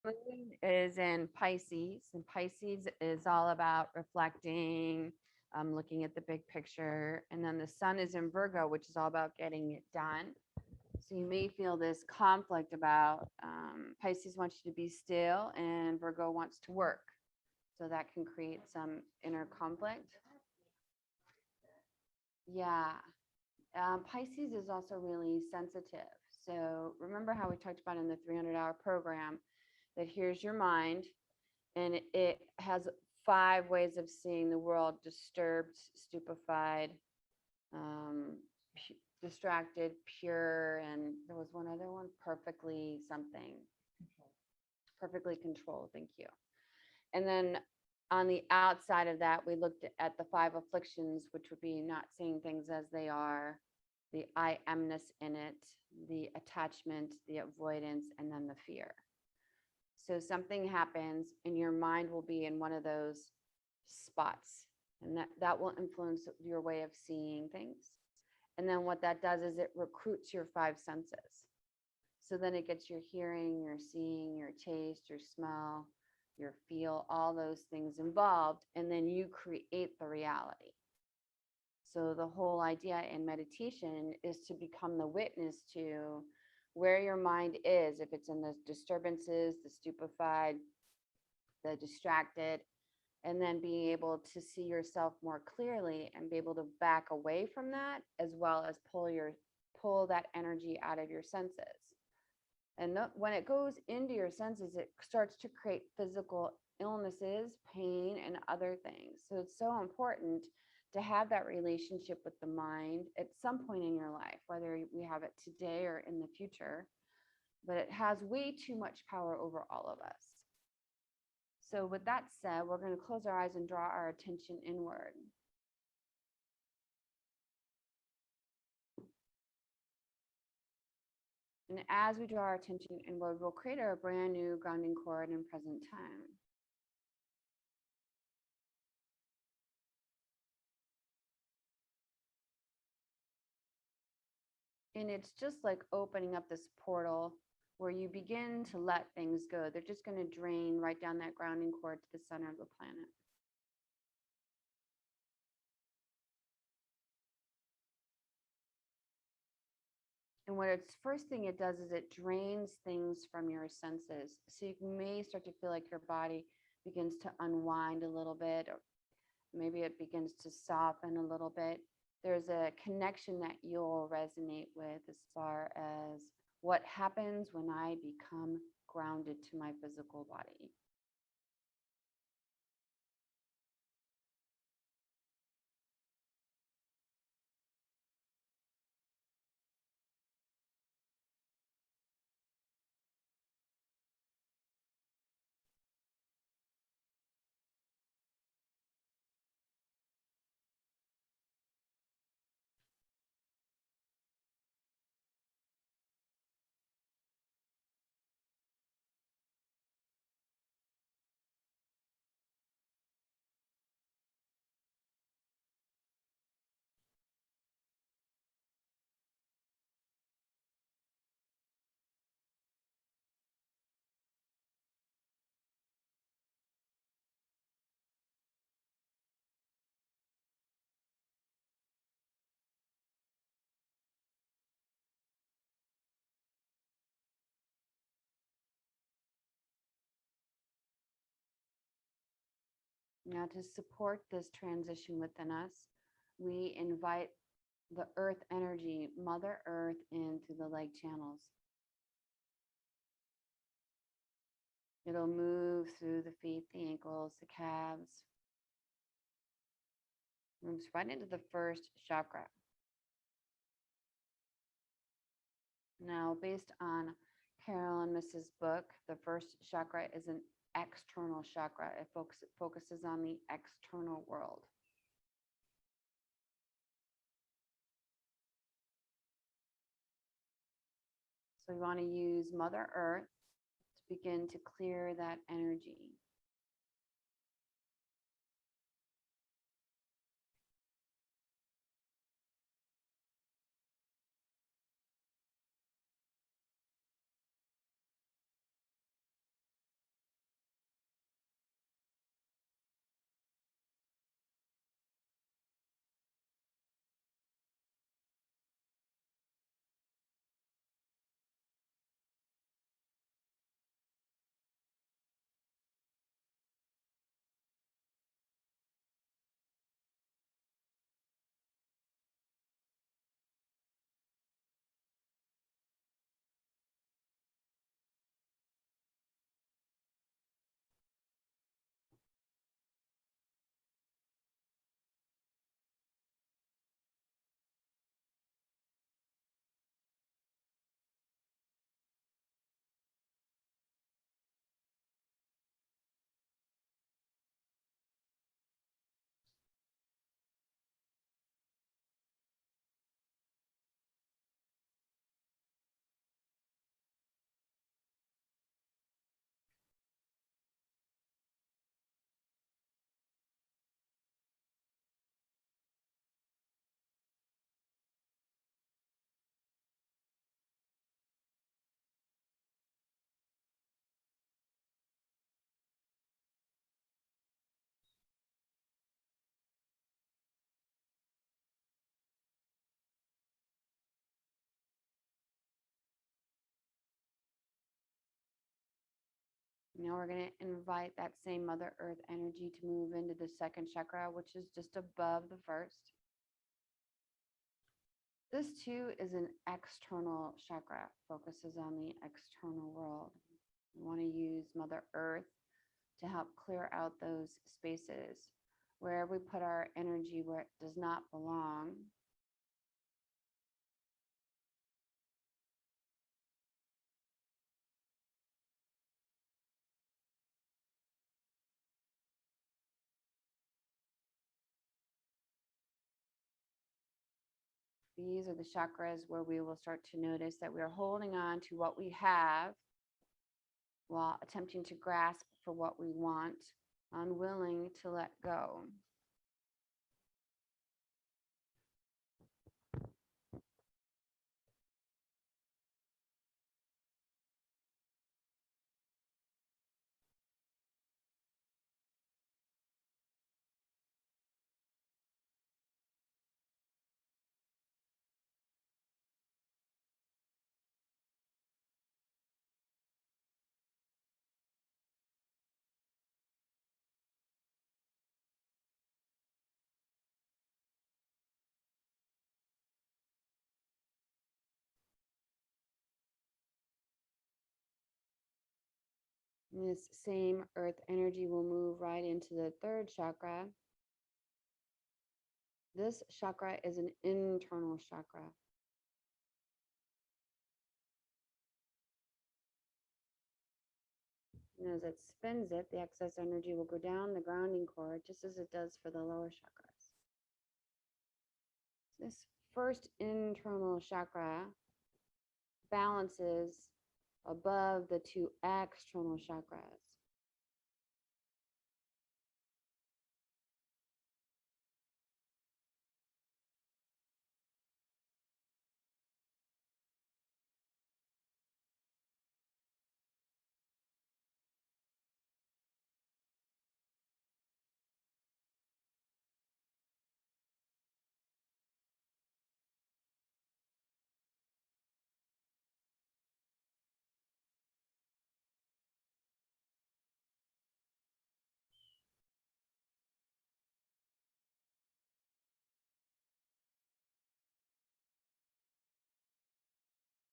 moon is in Pisces, and Pisces is all about reflecting, looking at the big picture. And then the sun is in Virgo, which is all about getting it done. So you may feel this conflict about Pisces wants you to be still, and Virgo wants to work. So that can create some inner conflict. Yeah. Pisces is also really sensitive. So remember how we talked about in the 300-hour program that here's your mind, and it has 5 ways of seeing the world: disturbed, stupefied, um, distracted, pure, and there was one other one, perfectly something, perfectly controlled. Thank you. And then on the outside of that, we looked at the 5 afflictions, which would be not seeing things as they are, the I amness in it, the attachment, the avoidance, and then the fear. So something happens and your mind will be in one of those spots, and that will influence your way of seeing things. And then what that does is it recruits your 5 senses. So then it gets your hearing, your seeing, your taste, your smell, your feel, all those things involved, and then you create the reality. So the whole idea in meditation is to become the witness to where your mind is, if it's in the disturbances, the stupefied, the distracted, and then being able to see yourself more clearly and be able to back away from that, as well as pull that energy out of your senses. And when it goes into your senses, it starts to create physical illnesses, pain, and other things. So it's so important to have that relationship with the mind at some point in your life, whether we have it today or in the future. But it has way too much power over all of us. So with that said, we're going to close our eyes and draw our attention inward. And as we draw our attention inward, we'll create a brand new grounding cord in present time. And it's just like opening up this portal where you begin to let things go. They're just going to drain right down that grounding cord to the center of the planet. And what its first thing it does is it drains things from your senses. So you may start to feel like your body begins to unwind a little bit, or maybe it begins to soften a little bit. There's a connection that you'll resonate with as far as what happens when I become grounded to my physical body. Now, to support this transition within us, we invite the earth energy, Mother Earth, in through the leg channels. It'll move through the feet, the ankles, the calves, moves right into the first chakra. Now, based on Carol and Mrs. book, the first chakra is an external chakra. It focuses on the external world. So we want to use Mother Earth to begin to clear that energy. Now we're going to invite that same Mother Earth energy to move into the second chakra, which is just above the first. This too is an external chakra, focuses on the external world. We want to use Mother Earth to help clear out those spaces where we put our energy where it does not belong. These are the chakras where we will start to notice that we are holding on to what we have while attempting to grasp for what we want, unwilling to let go. And this same earth energy will move right into the third chakra. This chakra is an internal chakra. And as it spins it, the excess energy will go down the grounding cord, just as it does for the lower chakras. This first internal chakra balances above the two external chakras.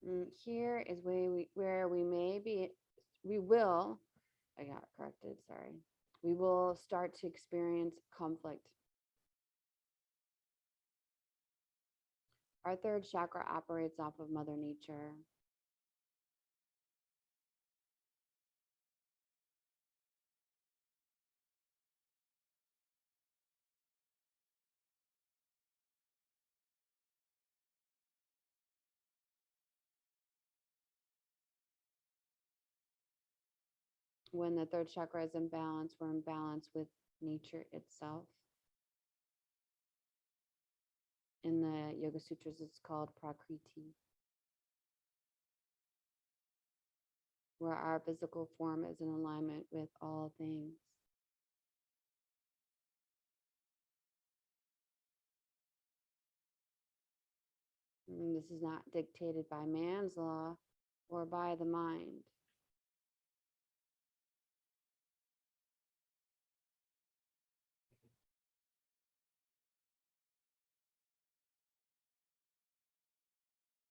And here is where we will, I got corrected, sorry. We will start to experience conflict. Our third chakra operates off of Mother Nature. When the third chakra is in balance, we're in balance with nature itself. In the Yoga Sutras, it's called Prakriti, where our physical form is in alignment with all things. And this is not dictated by man's law or by the mind.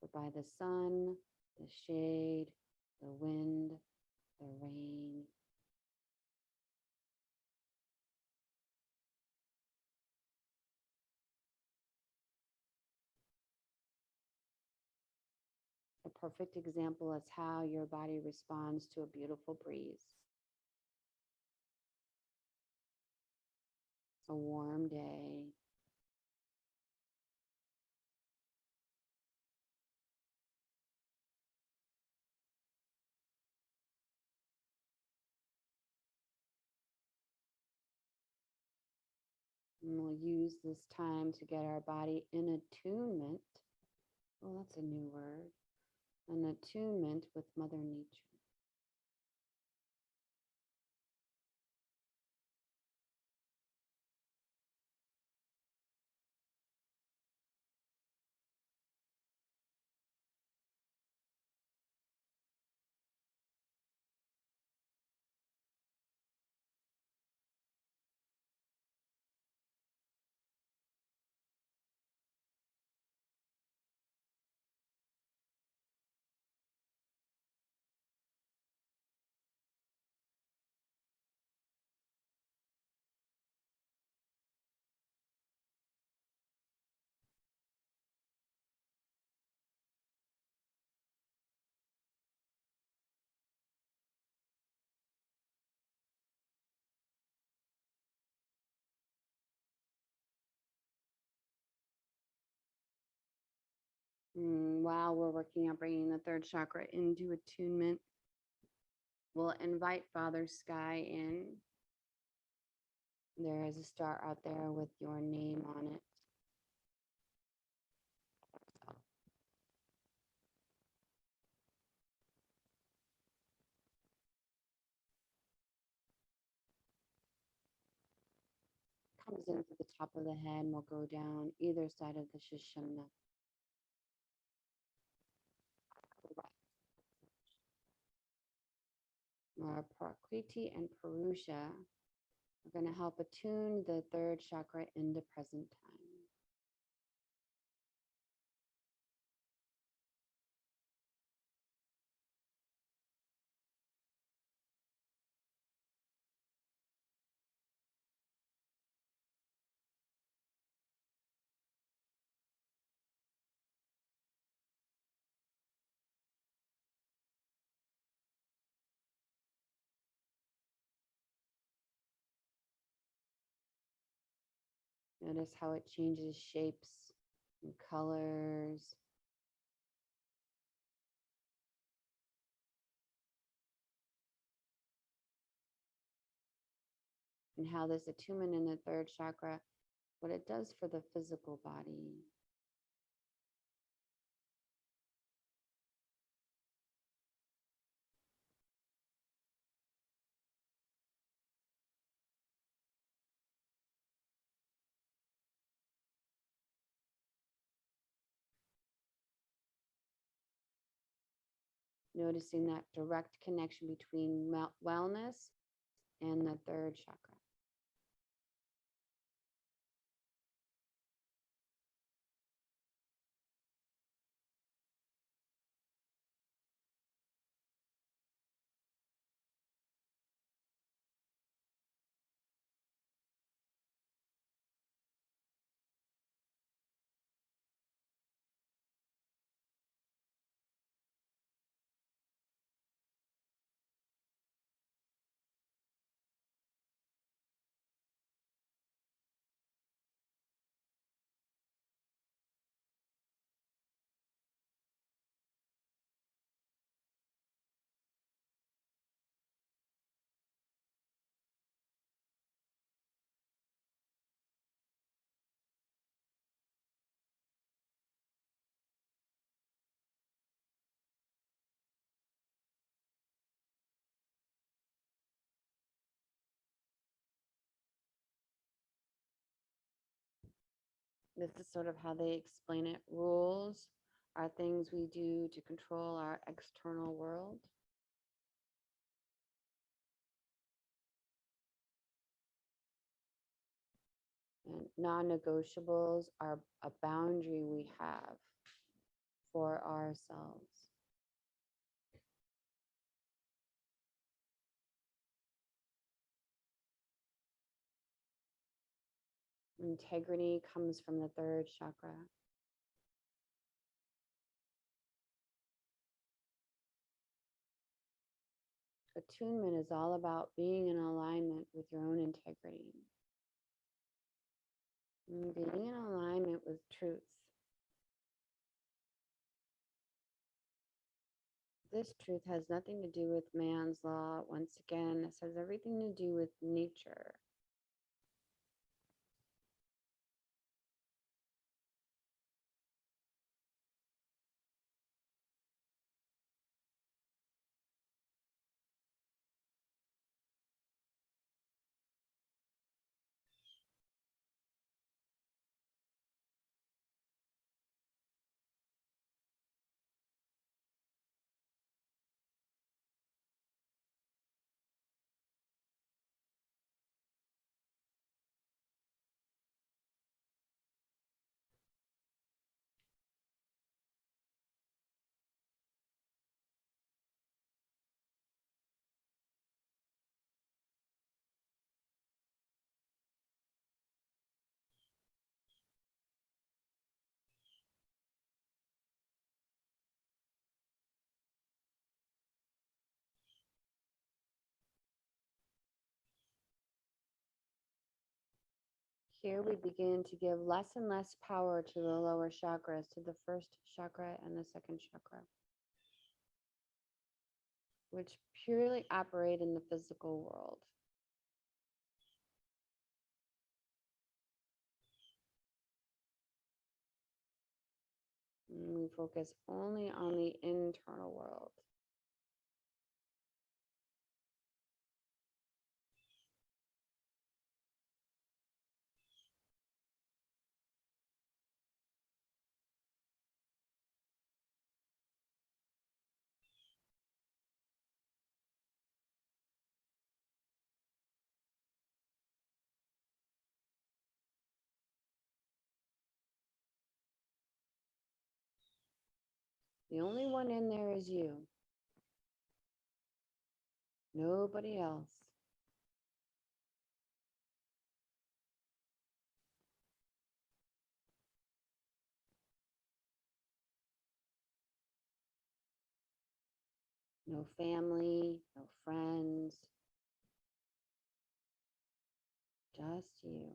But by the sun, the shade, the wind, the rain. A perfect example is how your body responds to a beautiful breeze, a warm day, and we'll use this time to get our body in attunement. Well, that's a new word. An attunement with Mother Nature. While we're working on bringing the third chakra into attunement, we'll invite Father Sky in. There is a star out there with your name on it. Comes into the top of the head and will go down either side of the Shishana. Prakriti and Purusha are going to help attune the third chakra into present time. Notice how it changes shapes and colors. And how this attunement in the third chakra, what it does for the physical body. Noticing that direct connection between wellness and the third chakra. This is sort of how they explain it. Rules are things we do to control our external world. And non-negotiables are a boundary we have for ourselves. Integrity comes from the third chakra. Attunement is all about being in alignment with your own integrity. And being in alignment with truth. This truth has nothing to do with man's law. Once again, this has everything to do with nature. Here we begin to give less and less power to the lower chakras, to the first chakra and the second chakra, which purely operate in the physical world. And we focus only on the internal world. The only one in there is you. Nobody else. No family, no friends, just you.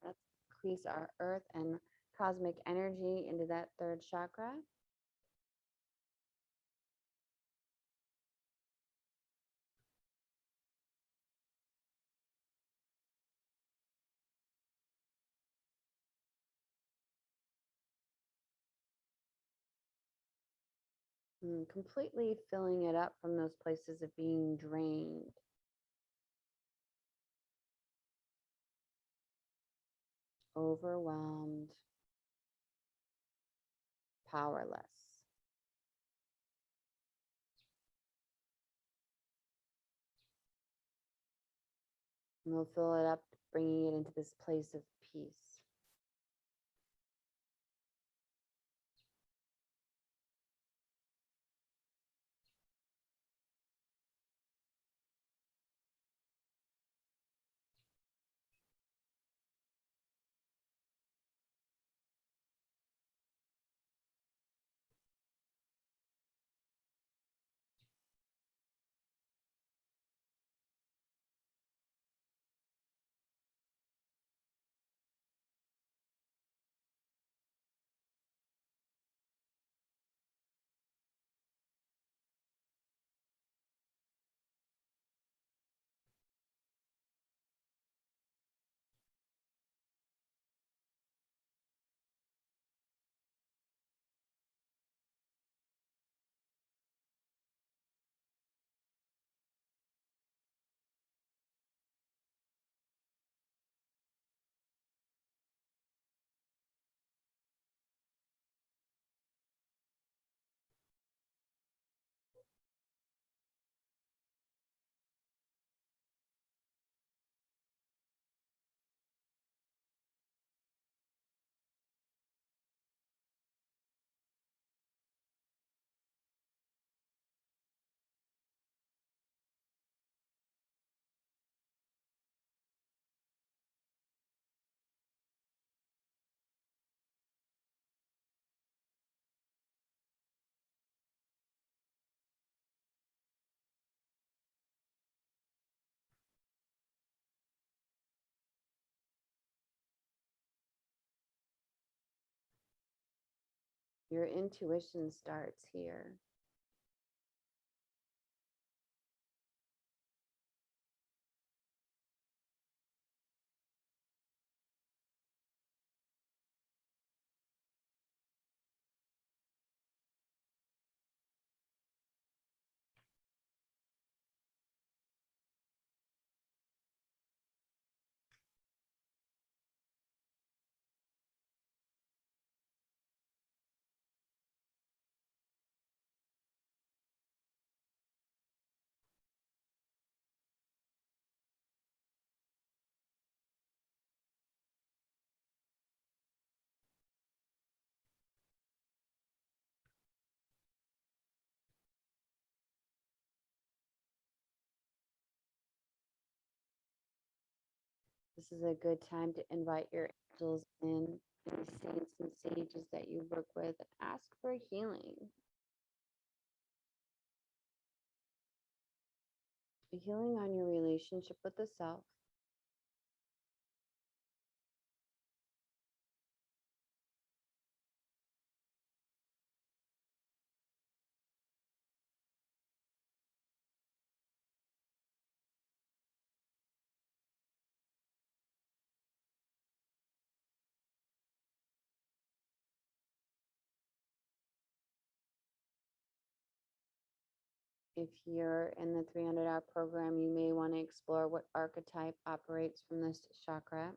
Let's increase our earth and cosmic energy into that third chakra. Completely filling it up from those places of being drained. Overwhelmed, powerless. And we'll fill it up, bringing it into this place of peace. Your intuition starts here. this is a good time to invite your angels in, any saints and sages that you work with, and ask for healing. A healing on your relationship with the self. If you're in the 300-hour program, you may want to explore what archetype operates from this chakra.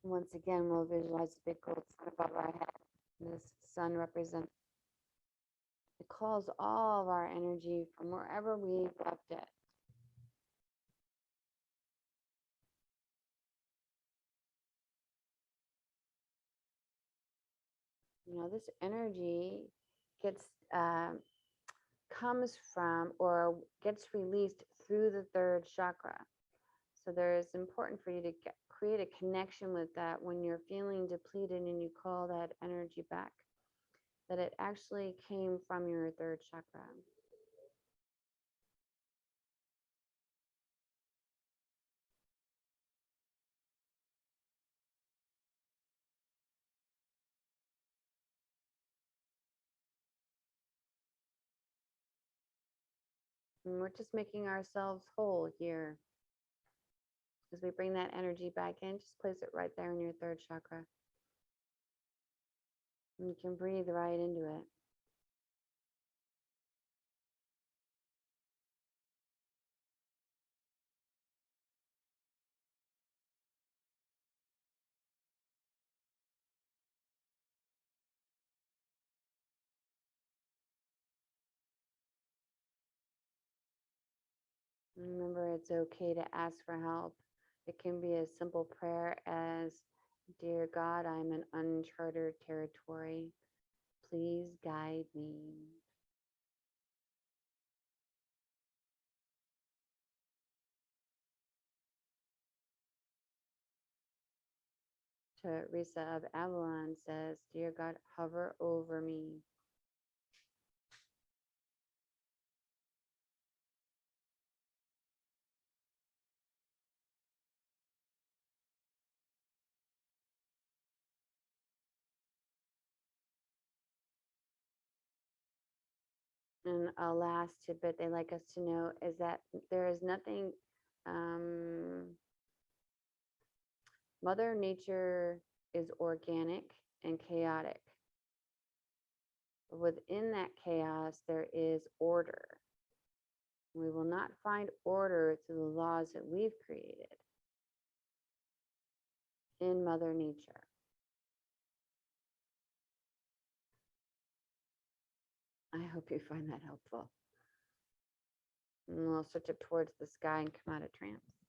Once again, we'll visualize the big gold sun above our head. This sun represents, it calls all of our energy from wherever we've left it. This energy gets comes from or gets released through the third chakra. So it's important for you to create a connection with that when you're feeling depleted and you call that energy back, that it actually came from your third chakra. And we're just making ourselves whole here. As we bring that energy back in, just place it right there in your third chakra. And you can breathe right into it. Remember, it's okay to ask for help. It can be as simple prayer as, Dear God, I'm in uncharted territory. Please guide me. Teresa of Avalon says, Dear God, hover over me. And a last tidbit they like us to know is that there is nothing, Mother Nature is organic and chaotic. Within that chaos, there is order. We will not find order through the laws that we've created in Mother Nature. I hope you find that helpful. And we'll switch it towards the sky and come out of trance.